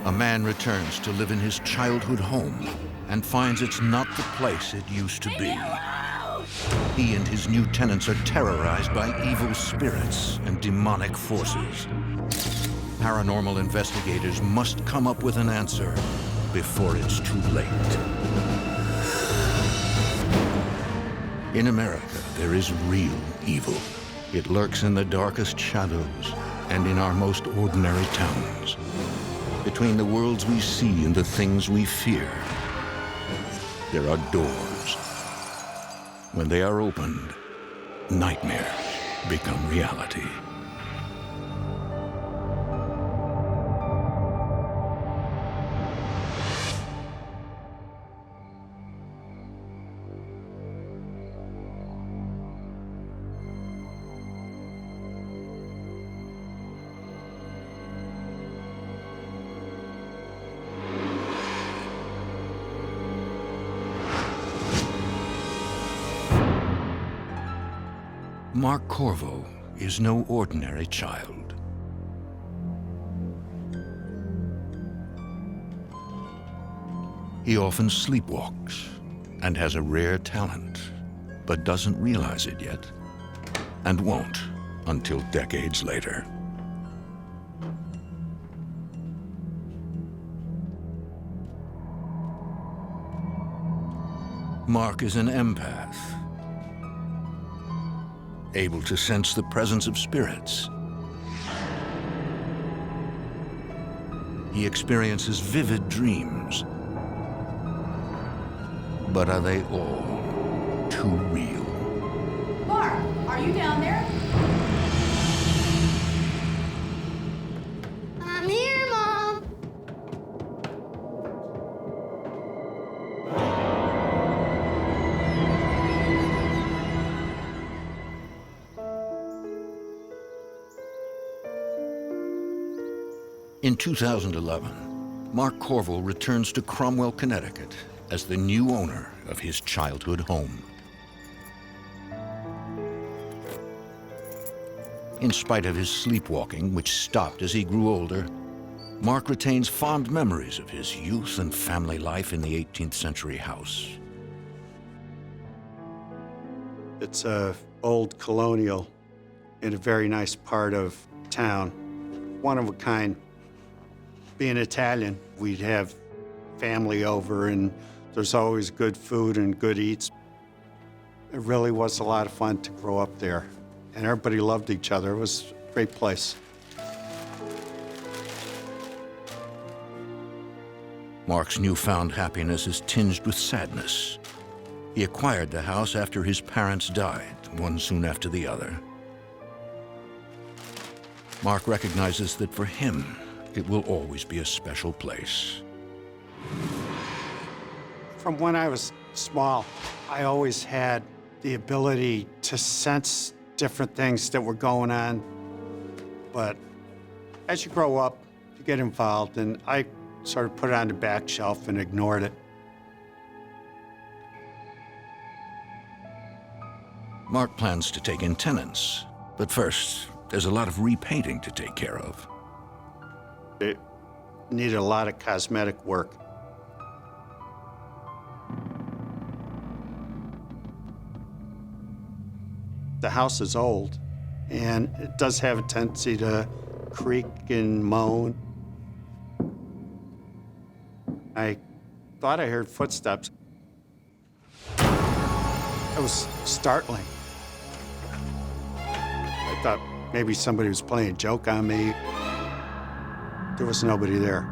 A man returns to live in his childhood home and finds it's not the place it used to be. He and his new tenants are terrorized by evil spirits and demonic forces. Paranormal investigators must come up with an answer before it's too late. In America, there is real evil. It lurks in the darkest shadows and in our most ordinary towns. Between the worlds we see and the things we fear, there are doors. When they are opened, nightmares become reality. Mark Corvo is no ordinary child. He often sleepwalks and has a rare talent, but doesn't realize it yet, and won't until decades later. Mark is an empath, able to sense the presence of spirits. He experiences vivid dreams. But are they all too real? Mark, are you down there? I'm here, Mom. In 2011, Mark Corvo returns to Cromwell, Connecticut as the new owner of his childhood home. In spite of his sleepwalking, which stopped as he grew older, Mark retains fond memories of his youth and family life in the 18th century house. It's a old colonial in a very nice part of town. One of a kind. Being Italian, we'd have family over and there's always good food and good eats. It really was a lot of fun to grow up there. And everybody loved each other. It was a great place. Mark's newfound happiness is tinged with sadness. He acquired the house after his parents died, one soon after the other. Mark recognizes that for him, it will always be a special place. From when I was small, I always had the ability to sense different things that were going on. But as you grow up, you get involved, and I sort of put it on the back shelf and ignored it. Mark plans to take in tenants, but first, there's a lot of repainting to take care of. It needed a lot of cosmetic work. The house is old, and it does have a tendency to creak and moan. I thought I heard footsteps. It was startling. I thought maybe somebody was playing a joke on me. There was nobody there.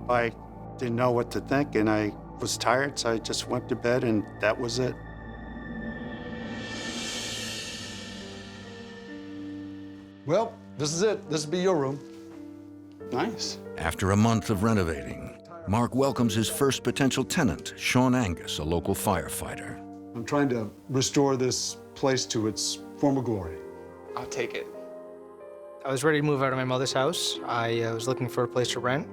I didn't know what to think, and I was tired, so I just went to bed, and that was it. Well, this is it. This will be your room. Nice. After a month of renovating, Mark welcomes his first potential tenant, Sean Angus, a local firefighter. I'm trying to restore this place to its former glory. I'll take it. I was ready to move out of my mother's house. I was looking for a place to rent.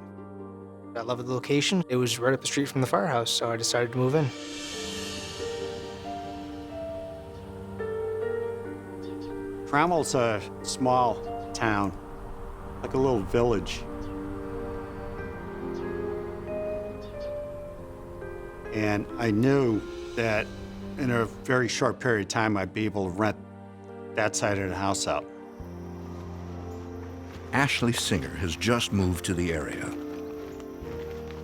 I loved the location. It was right up the street from the firehouse, so I decided to move in. Paranormal's a small town, like a little village. And I knew that in a very short period of time, I'd be able to rent that side of the house out. Ashley Singer has just moved to the area.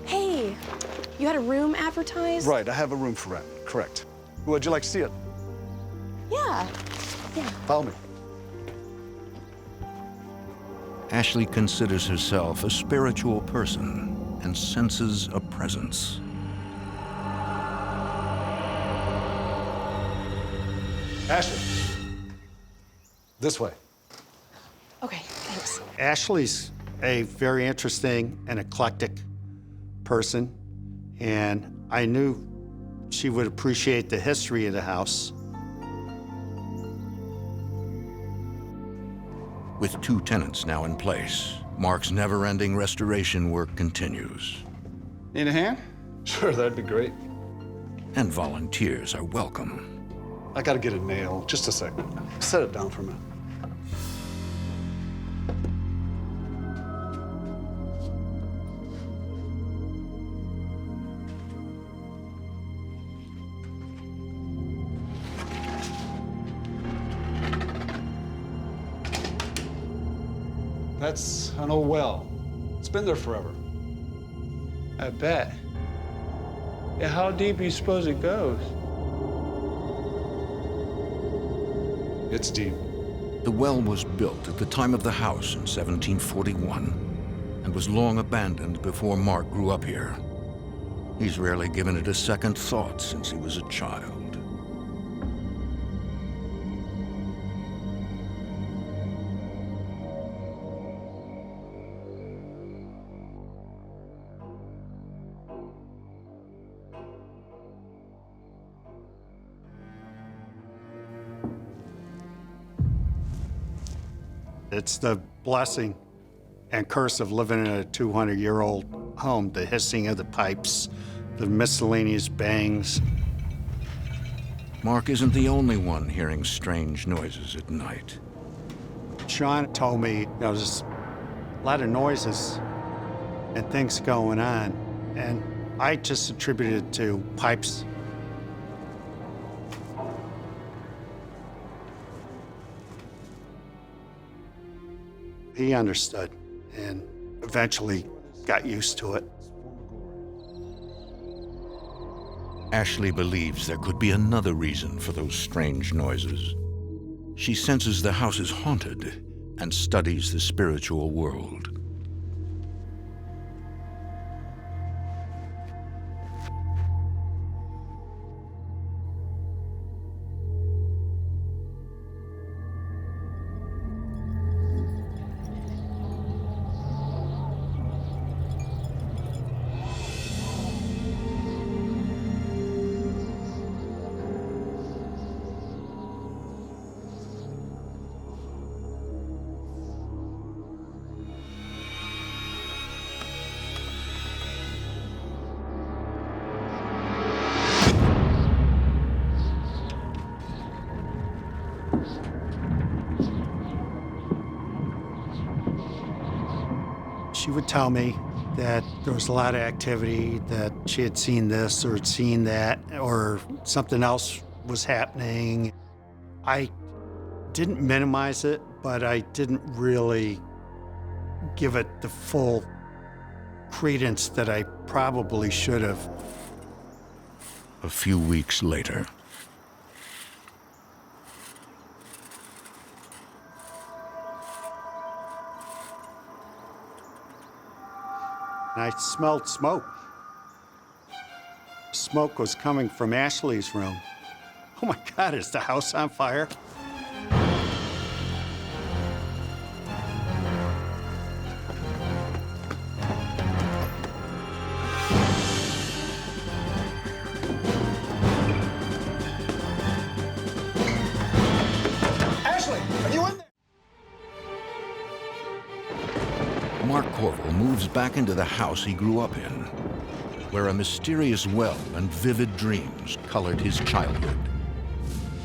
Hey, you had a room advertised? Right, I have a room for rent, correct. Would you like to see it? Yeah. Follow me. Ashley considers herself a spiritual person and senses a presence. Ashley, this way. Okay, thanks. Ashley's a very interesting and eclectic person, and I knew she would appreciate the history of the house. With 2 tenants now in place, Mark's never-ending restoration work continues. Need a hand? Sure, that'd be great. And volunteers are welcome. I gotta get a nail. Just a second. Set it down for a minute. That's an old well. It's been there forever. I bet. Yeah, how deep do you suppose it goes? It's deep. The well was built at the time of the house in 1741 and was long abandoned before Mark grew up here. He's rarely given it a second thought since he was a child. It's the blessing and curse of living in a 200-year-old home, the hissing of the pipes, the miscellaneous bangs. Mark isn't the only one hearing strange noises at night. Sean told me there's a lot of noises and things going on, and I just attributed it to pipes. He understood and eventually got used to it. Ashley believes there could be another reason for those strange noises. She senses the house is haunted and studies the spiritual world. She would tell me that there was a lot of activity, that she had seen this or had seen that, or something else was happening. I didn't minimize it, but I didn't really give it the full credence that I probably should have. A few weeks later, and I smelled smoke. Smoke was coming from Ashley's room. Oh my God, is the house on fire? Ashley, are you in there? Mark Corvo moves back into the house he grew up in, where a mysterious well and vivid dreams colored his childhood.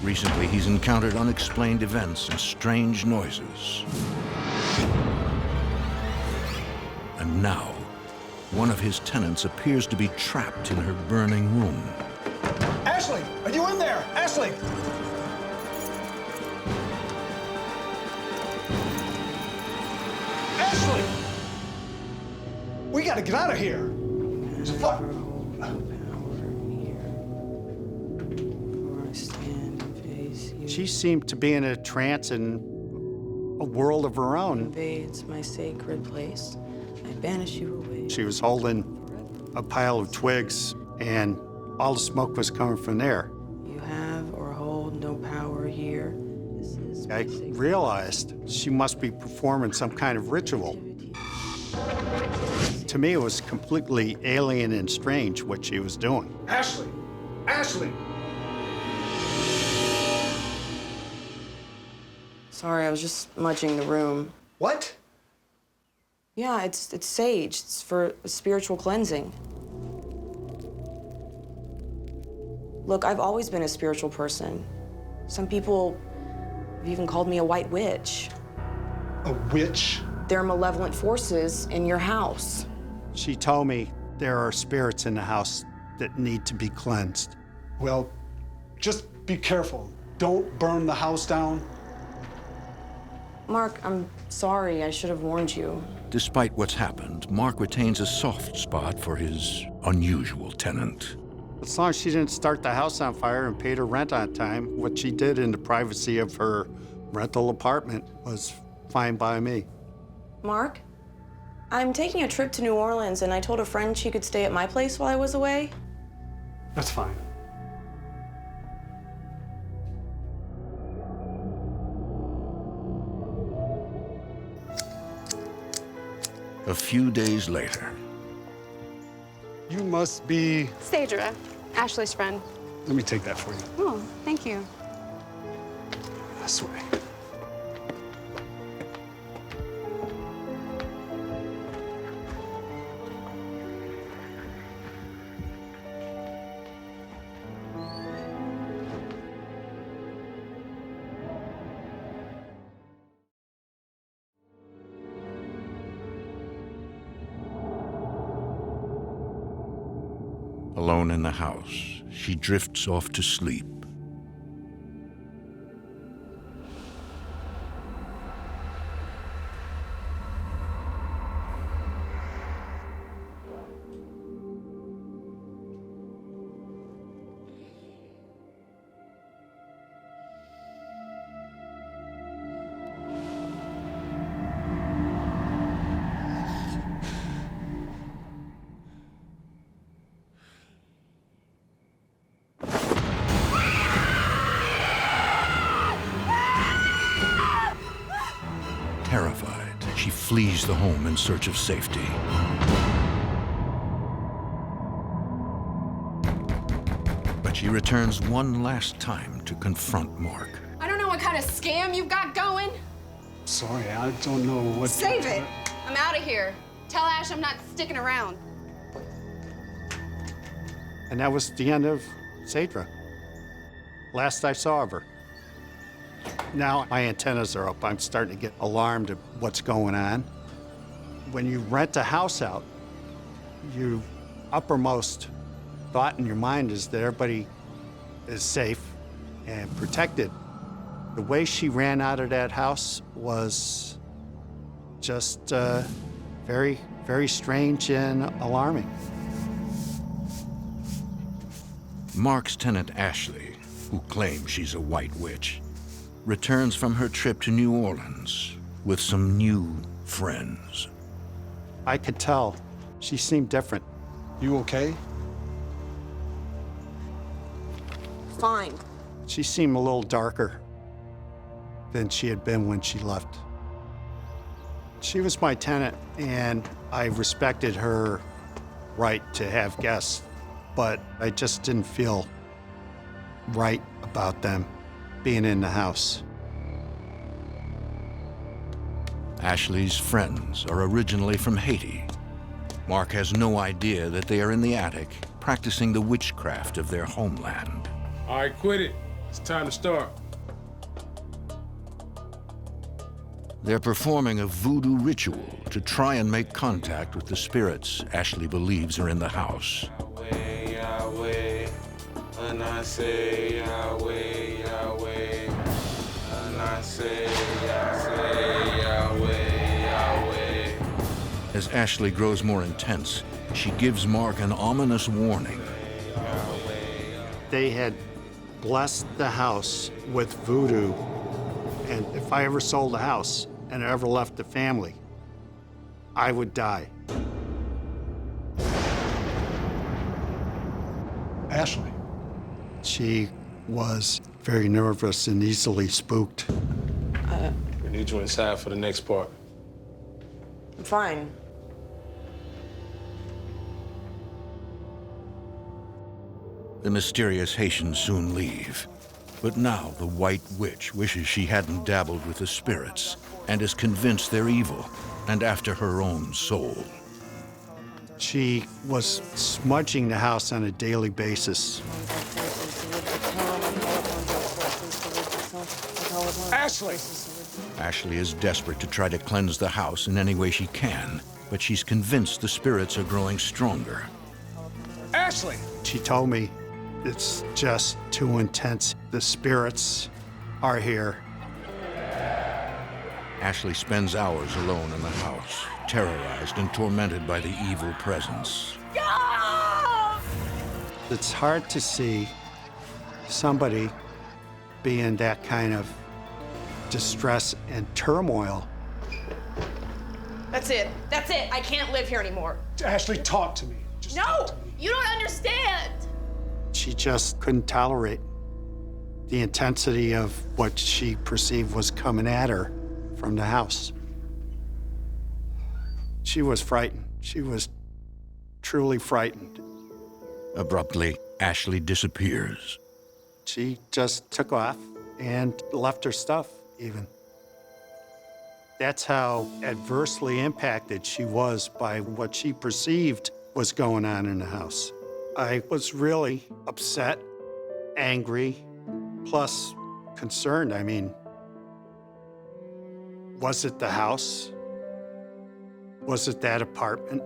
Recently, he's encountered unexplained events and strange noises. And now, one of his tenants appears to be trapped in her burning room. Ashley, are you in there? Ashley! Ashley! We gotta get out of here. Fuck. She seemed to be in a trance in a world of her own. Invades my sacred place. I banish you away. She was holding a pile of twigs, and all the smoke was coming from there. You have or hold no power here. This is I realized she must be performing some kind of ritual. To me, it was completely alien and strange what she was doing. Ashley! Ashley! Sorry, I was just smudging the room. What? Yeah, it's sage. It's for spiritual cleansing. Look, I've always been a spiritual person. Some people have even called me a white witch. A witch? There are malevolent forces in your house. She told me there are spirits in the house that need to be cleansed. Well, just be careful. Don't burn the house down. Mark, I'm sorry. I should have warned you. Despite what's happened, Mark retains a soft spot for his unusual tenant. As long as she didn't start the house on fire and paid her rent on time, what she did in the privacy of her rental apartment was fine by me. Mark, I'm taking a trip to New Orleans, and I told a friend she could stay at my place while I was away. That's fine. A few days later, You must be... Sadra, Ashley's friend. Let me take that for you. Oh, thank you. This way. alone in the house, she drifts off to sleep. Terrified, she flees the home in search of safety. But she returns one last time to confront Mark. I don't know what kind of scam you've got going. Sorry, I don't know what... Save it. I'm out of here. Tell Ash I'm not sticking around. And that was the end of Sadra. Last I saw of her. Now my antennas are up. I'm starting to get alarmed at what's going on. When you rent a house out, your uppermost thought in your mind is that everybody is safe and protected. The way she ran out of that house was just very, very strange and alarming. Mark's tenant, Ashley, who claims she's a white witch, returns from her trip to New Orleans with some new friends. I could tell she seemed different. You okay? Fine. She seemed a little darker than she had been when she left. She was my tenant, and I respected her right to have guests, but I just didn't feel right about them being in the house. Ashley's friends are originally from Haiti. Mark has no idea that they are in the attic practicing the witchcraft of their homeland. All right, quit it. It's time to start. They're performing a voodoo ritual to try and make contact with the spirits Ashley believes are in the house. Yahweh, Yahweh, when I say Yahweh, Yahweh, when I say Yahweh, Yahweh. As Ashley grows more intense, she gives Mark an ominous warning. They had blessed the house with voodoo, and if I ever sold the house and ever left the family, I would die. Ashley. She was very nervous and easily spooked. We need you inside for the next part. I'm fine. The mysterious Haitians soon leave. But now the White Witch wishes she hadn't dabbled with the spirits and is convinced they're evil and after her own soul. She was smudging the house on a daily basis. Ashley! Ashley is desperate to try to cleanse the house in any way she can, but she's convinced the spirits are growing stronger. Ashley! She told me it's just too intense. The spirits are here. Ashley spends hours alone in the house, terrorized and tormented by the evil presence. It's hard to see somebody be in that kind of distress and turmoil. That's it. That's it. I can't live here anymore. Ashley, talk to me. Just No! talk to me. You don't understand! She just couldn't tolerate the intensity of what she perceived was coming at her from the house. She was frightened. She was truly frightened. Abruptly, Ashley disappears. She just took off and left her stuff, even. That's how adversely impacted she was by what she perceived was going on in the house. I was really upset, angry, plus concerned. I mean, was it the house? Was it that apartment?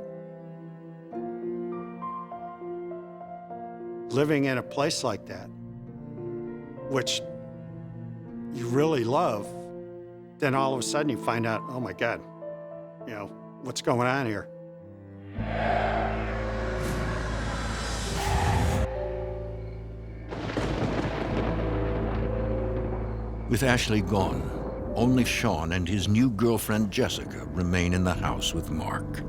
Living in a place like that, which you really love, then all of a sudden you find out, oh my God, you know, what's going on here? With Ashley gone, only Sean and his new girlfriend Jessica remain in the house with Mark.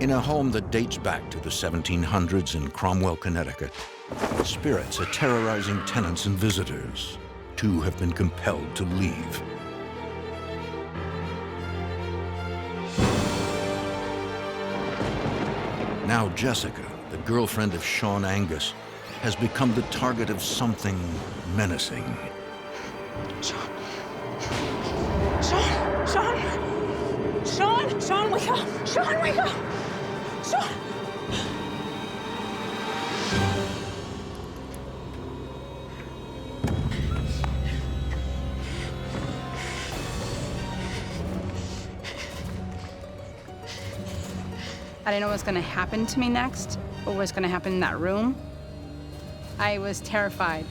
In a home that dates back to the 1700s in Cromwell, Connecticut, spirits are terrorizing tenants and visitors. Two have been compelled to leave. Now Jessica, the girlfriend of Sean Angus, has become the target of something menacing. Sean, wake up! Sean, wake up! Sean! I didn't know what was going to happen to me next, or what was going to happen in that room. I was terrified.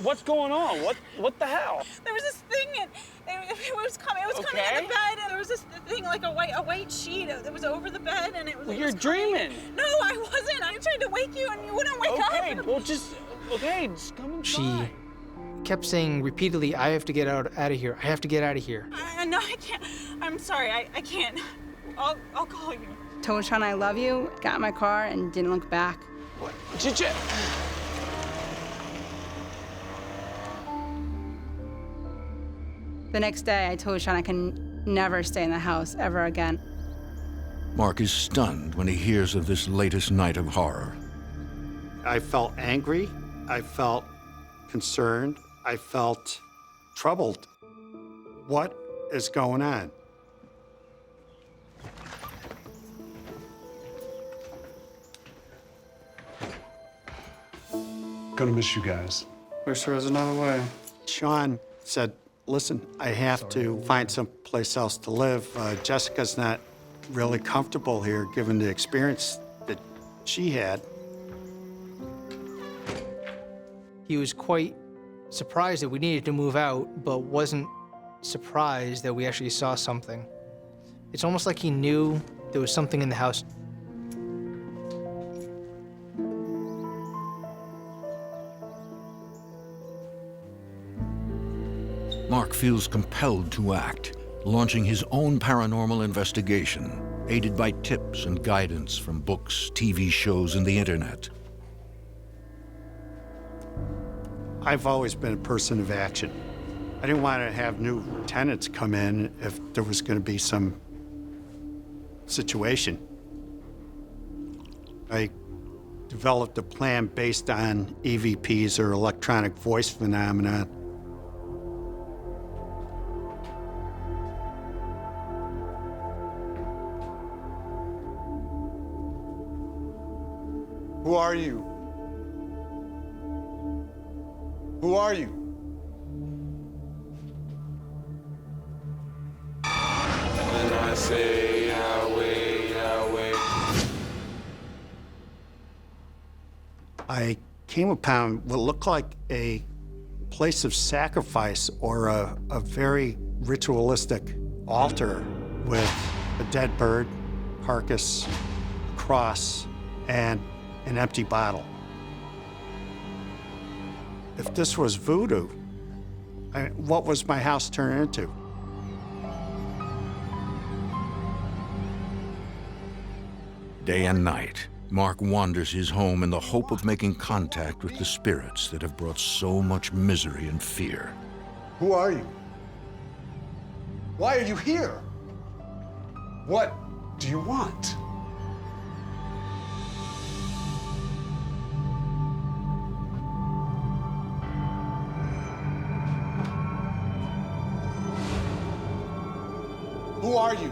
What's going on? What the hell? There was this thing, and it was coming out of the bed, and there was this thing like a white sheet that was over the bed, and it was. Well, it you're was crying. dreaming. No, I wasn't. I tried to wake you, and you wouldn't wake up. Okay, well, just come inside. She kept saying repeatedly, I have to get out of here. I have to get out of here. No, I can't. I'm sorry. I can't. I'll call you. Told Sean I love you, got in my car, and didn't look back. What? The next day, I told Sean I can never stay in the house ever again. Mark is stunned when he hears of this latest night of horror. I felt angry. I felt concerned. I felt troubled. What is going on? Gonna miss you guys. Wish there was another way. Sean said, listen, I have to find some place else to live. Jessica's not really comfortable here given the experience that she had. He was quite surprised that we needed to move out, but wasn't surprised that we actually saw something. It's almost like he knew there was something in the house. Mark feels compelled to act, launching his own paranormal investigation, aided by tips and guidance from books, TV shows, and the internet. I've always been a person of action. I didn't want to have new tenants come in if there was going to be some situation. I developed a plan based on EVPs, or electronic voice phenomena. Who are you? Who are you? When I say Yahweh, Yahweh. I came upon what looked like a place of sacrifice, or a very ritualistic altar with a dead bird, carcass, a cross, and an empty bottle. If this was voodoo, what was my house turned into? Day and night, Mark wanders his home in the hope of making contact with the spirits that have brought so much misery and fear. Who are you? Why are you here? What do you want? Who are you?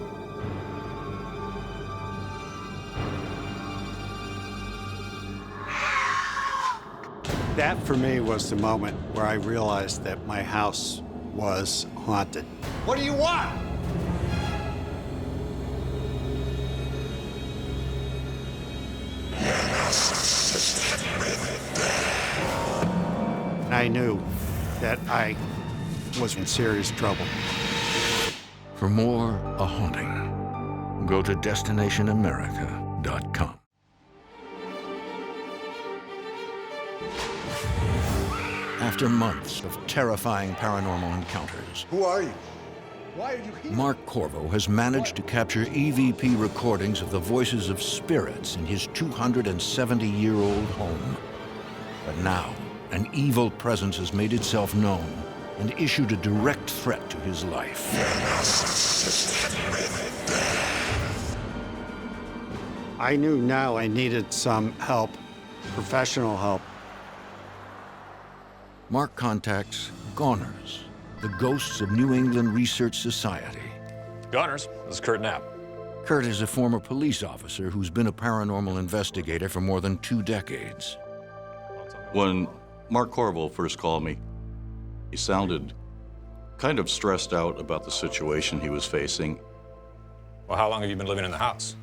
That, for me, was the moment where I realized that my house was haunted. What do you want? I knew that I was in serious trouble. For more A Haunting, go to destinationamerica.com. After months of terrifying paranormal encounters, Who are you? Why are you here? Mark Corvo has managed to capture EVP recordings of the voices of spirits in his 270-year-old home. But now, an evil presence has made itself known and issued a direct threat to his life. I knew now I needed some help, professional help. Mark contacts Goners, the Ghosts of New England Research Society. Goners, this is Kurt Knapp. Kurt is a former police officer who's been a paranormal investigator for more than 2 decades. When Mark Corvo first called me, he sounded kind of stressed out about the situation he was facing. Well, how long have you been living in the house?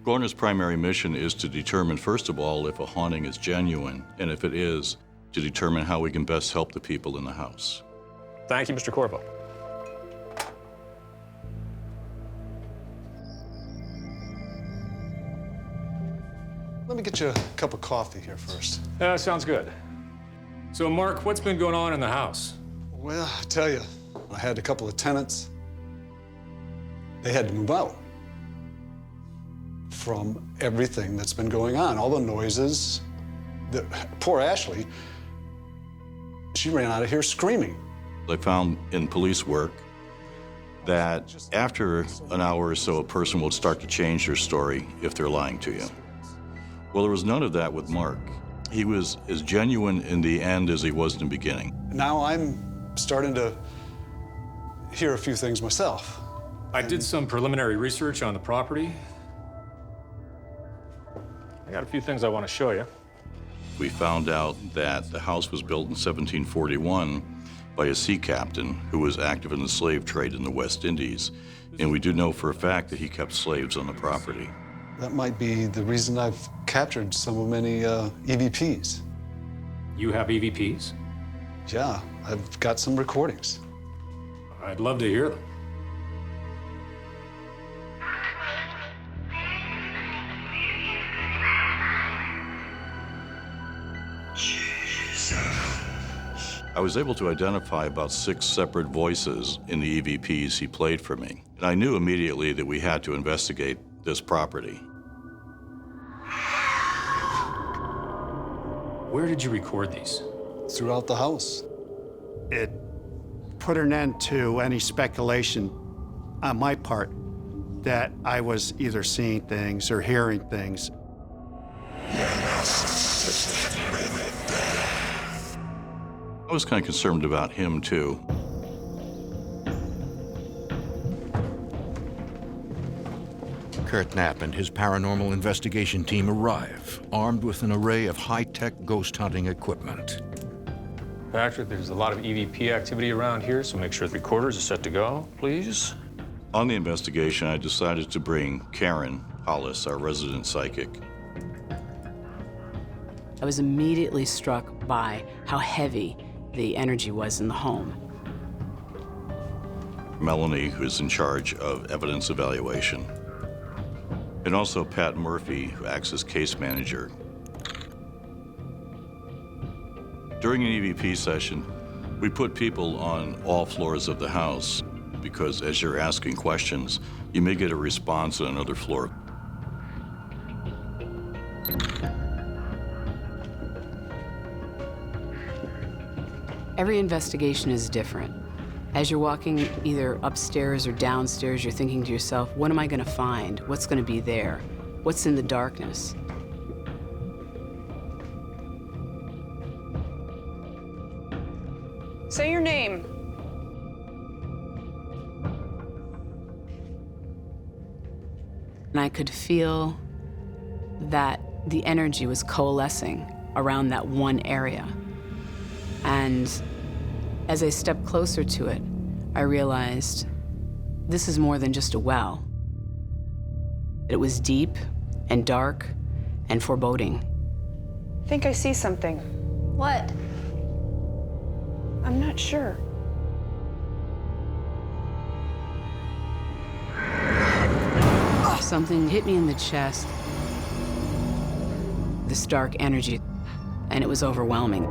Gorner's primary mission is to determine, first of all, if a haunting is genuine, and if it is, to determine how we can best help the people in the house. Thank you, Mr. Corvo. Let me get you a cup of coffee here first. Sounds good. So, Mark, what's been going on in the house? Well, I tell you, I had a couple of tenants. They had to move out from everything that's been going on, all the noises. Poor Ashley, she ran out of here screaming. I found in police work that after an hour or so, a person will start to change their story if they're lying to you. Well, there was none of that with Mark. He was as genuine in the end as he was in the beginning. Now I'm starting to hear a few things myself. I did some preliminary research on the property. I got a few things I want to show you. We found out that the house was built in 1741 by a sea captain who was active in the slave trade in the West Indies. And we do know for a fact that he kept slaves on the property. That might be the reason I've captured so many EVPs. You have EVPs? Yeah, I've got some recordings. I'd love to hear them. I was able to identify about 6 separate voices in the EVPs he played for me. And I knew immediately that we had to investigate this property. Where did you record these? Throughout the house. It put an end to any speculation on my part that I was either seeing things or hearing things. I was kind of concerned about him, too. Kurt Knapp and his paranormal investigation team arrive, armed with an array of high-tech ghost hunting equipment. Patrick, there's a lot of EVP activity around here, so make sure the recorders are set to go, please. On the investigation, I decided to bring Karen Hollis, our resident psychic. I was immediately struck by how heavy the energy was in the home. Melanie, who's in charge of evidence evaluation. And also Pat Murphy, who acts as case manager. During an EVP session, we put people on all floors of the house because as you're asking questions, you may get a response on another floor. Every investigation is different. As you're walking either upstairs or downstairs, you're thinking to yourself, what am I going to find? What's going to be there? What's in the darkness? Say your name. And I could feel that the energy was coalescing around that one area. And as I stepped closer to it, I realized this is more than just a well. It was deep and dark and foreboding. I think I see something. What? I'm not sure. Something hit me in the chest. This dark energy, and it was overwhelming.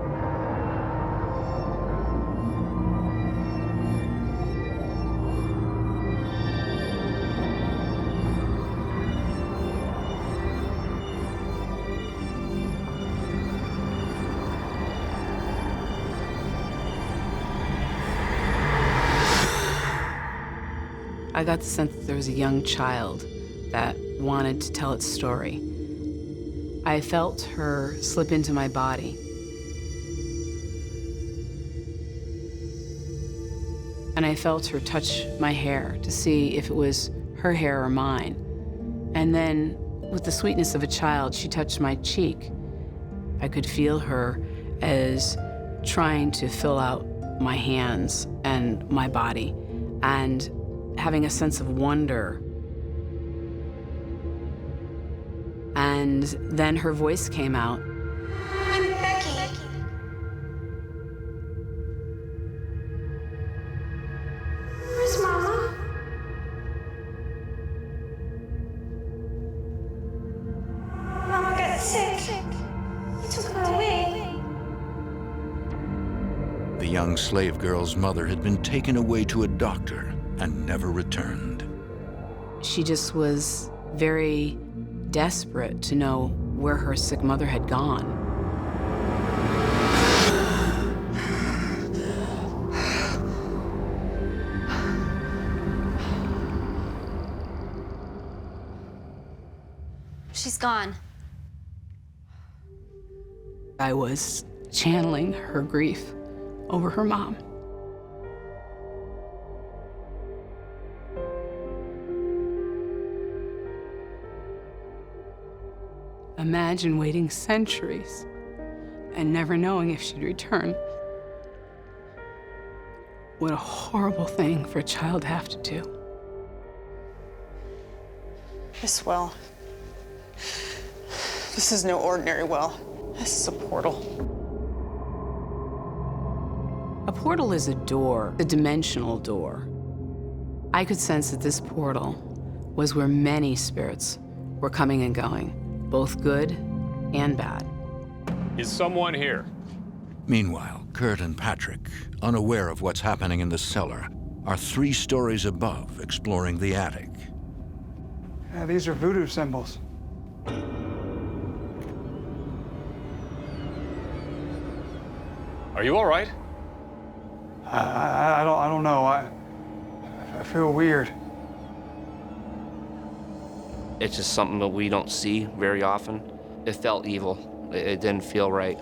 I got the sense that there was a young child that wanted to tell its story. I felt her slip into my body. And I felt her touch my hair to see if it was her hair or mine. And then, with the sweetness of a child, she touched my cheek. I could feel her as trying to fill out my hands and my body, and having a sense of wonder. And then her voice came out. I'm Becky. Where's Mama? Mama got sick. He took her away. The young slave girl's mother had been taken away to a doctor and never returned. She just was very desperate to know where her sick mother had gone. She's gone. I was channeling her grief over her mom. Imagine waiting centuries and never knowing if she'd return. What a horrible thing for a child to have to do. This well. This is no ordinary well. This is a portal. A portal is a door, a dimensional door. I could sense that this portal was where many spirits were coming and going, both good and bad. Is someone here? Meanwhile, Kurt and Patrick, unaware of what's happening in the cellar, are 3 stories above, exploring the attic. These are voodoo symbols. Are you all right? I don't know. I feel weird. It's just something that we don't see very often. It felt evil. It didn't feel right.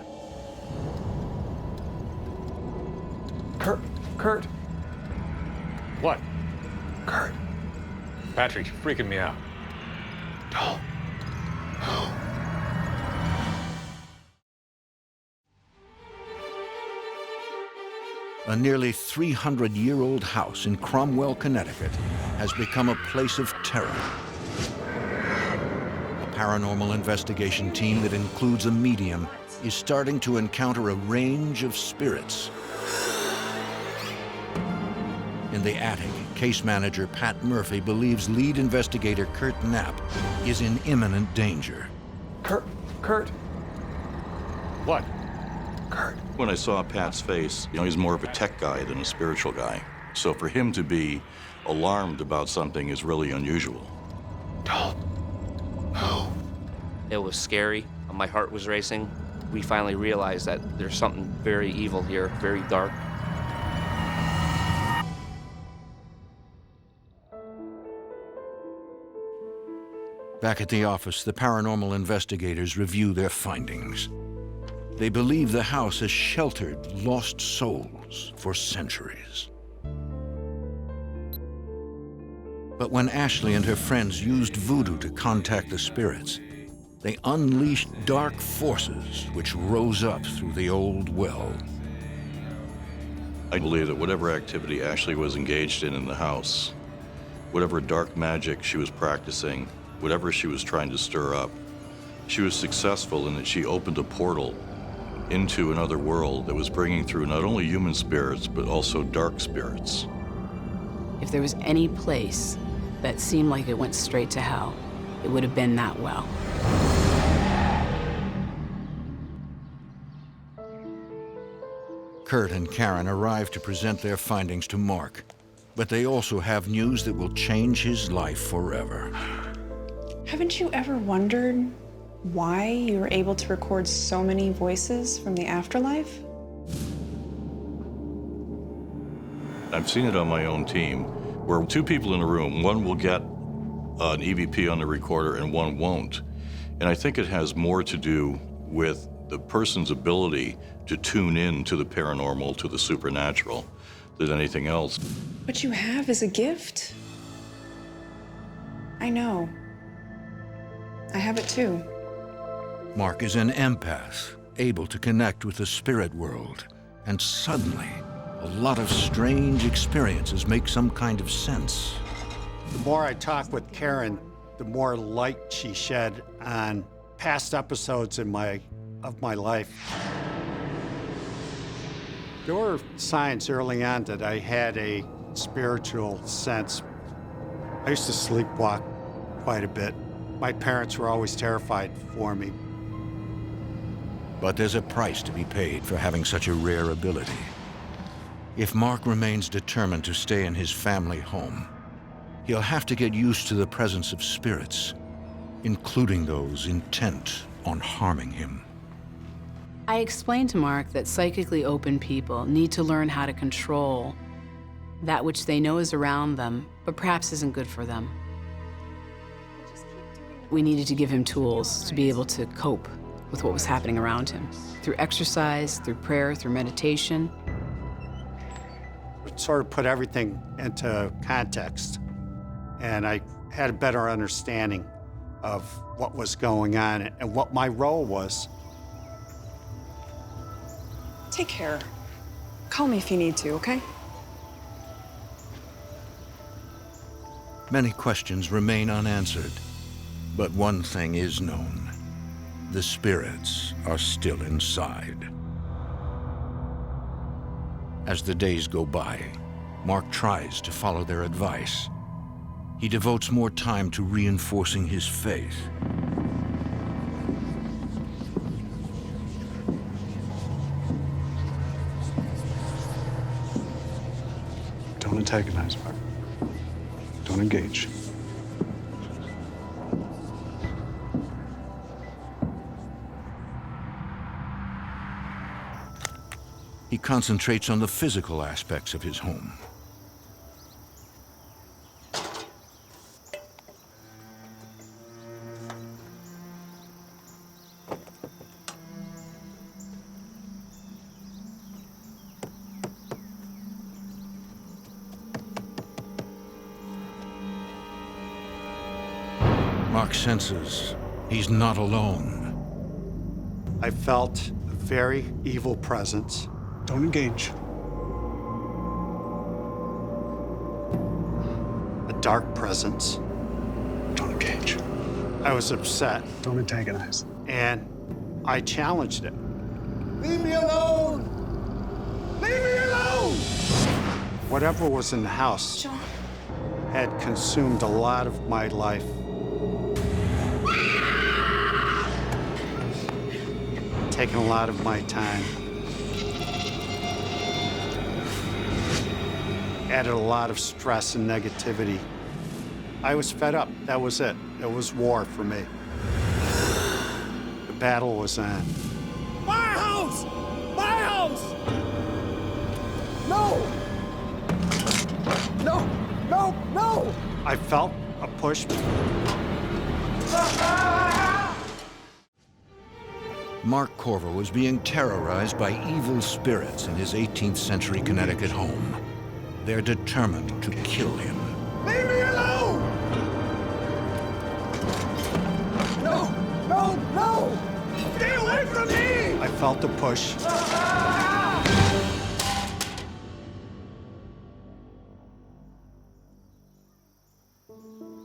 Kurt. What? Kurt. Patrick, you're freaking me out. Don't. No. A nearly 300-year-old house in Cromwell, Connecticut, has become a place of terror. A paranormal investigation team that includes a medium is starting to encounter a range of spirits. In the attic, case manager Pat Murphy believes lead investigator Kurt Knapp is in imminent danger. Kurt. What? Kurt. When I saw Pat's face, he's more of a tech guy than a spiritual guy. So for him to be alarmed about something is really unusual. Don't. No. It was scary. My heart was racing. We finally realized that there's something very evil here, very dark. Back at the office, the paranormal investigators review their findings. They believe the house has sheltered lost souls for centuries. But when Ashley and her friends used voodoo to contact the spirits, they unleashed dark forces which rose up through the old well. I believe that whatever activity Ashley was engaged in the house, whatever dark magic she was practicing, whatever she was trying to stir up, she was successful in that she opened a portal into another world that was bringing through not only human spirits, but also dark spirits. If there was any place that seemed like it went straight to hell, it would have been that well. Kurt and Karen arrive to present their findings to Mark, but they also have news that will change his life forever. Haven't you ever wondered why you were able to record so many voices from the afterlife? I've seen it on my own team, where 2 people in a room, one will get an EVP on the recorder and one won't. And I think it has more to do with the person's ability to tune in to the paranormal, to the supernatural, than anything else. What you have is a gift. I know. I have it too. Mark is an empath, able to connect with the spirit world, and suddenly, a lot of strange experiences make some kind of sense. The more I talk with Karen, the more light she shed on past episodes of my life. There were signs early on that I had a spiritual sense. I used to sleepwalk quite a bit. My parents were always terrified for me. But there's a price to be paid for having such a rare ability. If Mark remains determined to stay in his family home, he'll have to get used to the presence of spirits, including those intent on harming him. I explained to Mark that psychically open people need to learn how to control that which they know is around them, but perhaps isn't good for them. We needed to give him tools to be able to cope with what was happening around him, through exercise, through prayer, through meditation. It sort of put everything into context, and I had a better understanding of what was going on and what my role was. Take care. Call me if you need to, okay? Many questions remain unanswered, but one thing is known. The spirits are still inside. As the days go by, Mark tries to follow their advice. He devotes more time to reinforcing his faith. Don't antagonize, Mark. Don't engage. He concentrates on the physical aspects of his home. Mark senses he's not alone. I felt a very evil presence. Don't engage. A dark presence. Don't engage. I was upset. Don't antagonize. And I challenged it. Leave me alone! Leave me alone! Whatever was in the house had consumed a lot of my life. Taken a lot of my time. Added a lot of stress and negativity. I was fed up. That was it. It was war for me. The battle was on. My house! My house! No! No! No! No! I felt a push. Mark Corvo was being terrorized by evil spirits in his 18th century Connecticut home. They're determined to kill him. Leave me alone! No! No! No! Stay away from me! I felt the push.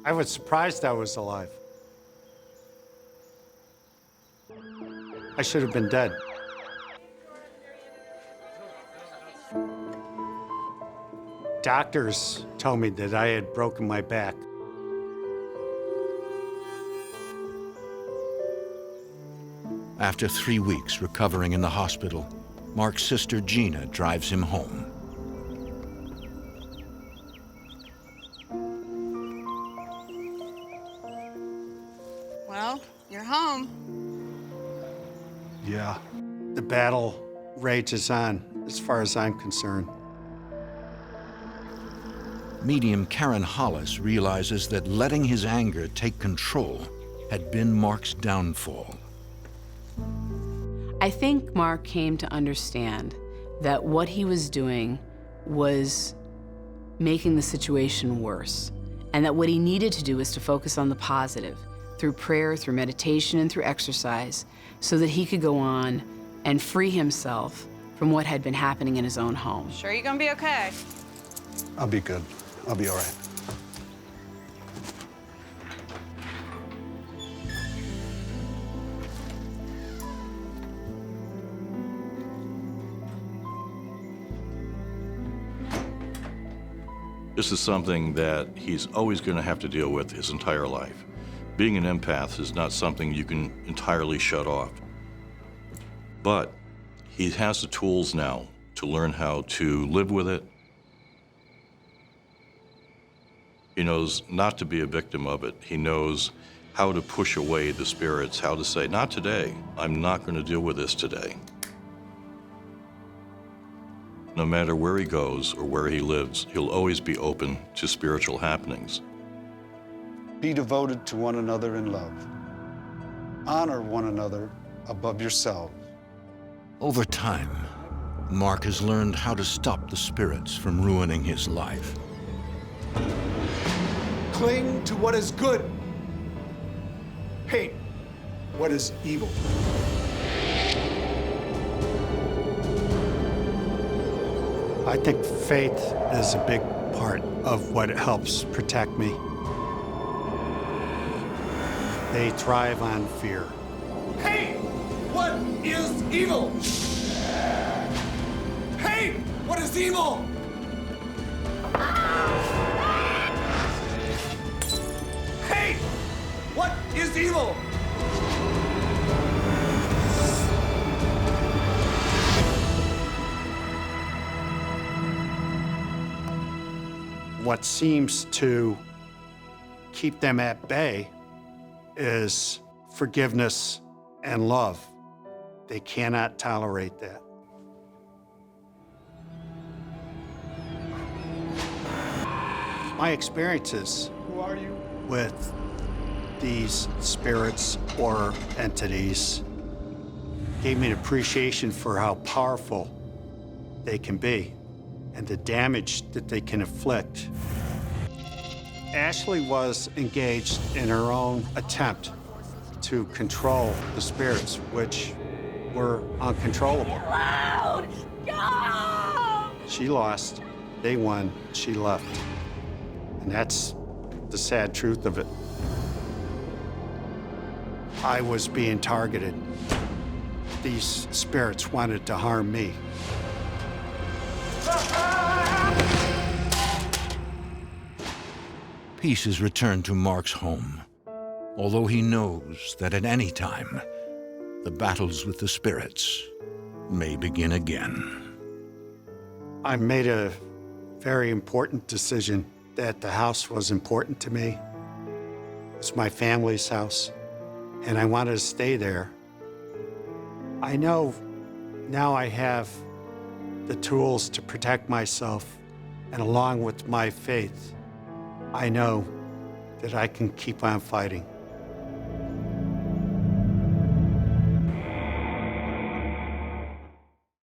I was surprised I was alive. I should have been dead. Doctors told me that I had broken my back. After 3 weeks recovering in the hospital, Mark's sister Gina drives him home. Well, you're home. Yeah. The battle rages on, as far as I'm concerned. Medium Karen Hollis realizes that letting his anger take control had been Mark's downfall. I think Mark came to understand that what he was doing was making the situation worse, and that what he needed to do was to focus on the positive through prayer, through meditation, and through exercise, so that he could go on and free himself from what had been happening in his own home. Sure you're gonna be okay? I'll be good. I'll be all right. This is something that he's always going to have to deal with his entire life. Being an empath is not something you can entirely shut off. But he has the tools now to learn how to live with it. He knows not to be a victim of it. He knows how to push away the spirits, how to say, not today. I'm not going to deal with this today. No matter where he goes or where he lives, he'll always be open to spiritual happenings. Be devoted to one another in love. Honor one another above yourselves. Over time, Mark has learned how to stop the spirits from ruining his life. Cling to what is good. Hate what is evil. I think faith is a big part of what helps protect me. They thrive on fear. Hate what is evil. Hate what is evil. Hate what is evil. What seems to keep them at bay is forgiveness and love. They cannot tolerate that. My experiences with these spirits or entities gave me an appreciation for how powerful they can be and the damage that they can inflict. Ashley was engaged in her own attempt to control the spirits, which were uncontrollable. Loud! Go! She lost, they won, she left. And that's the sad truth of it. I was being targeted. These spirits wanted to harm me. Peace is returned to Mark's home, although he knows that at any time, the battles with the spirits may begin again. I made a very important decision that the house was important to me. It's my family's house, and I wanted to stay there. I know now I have the tools to protect myself, and along with my faith, I know that I can keep on fighting.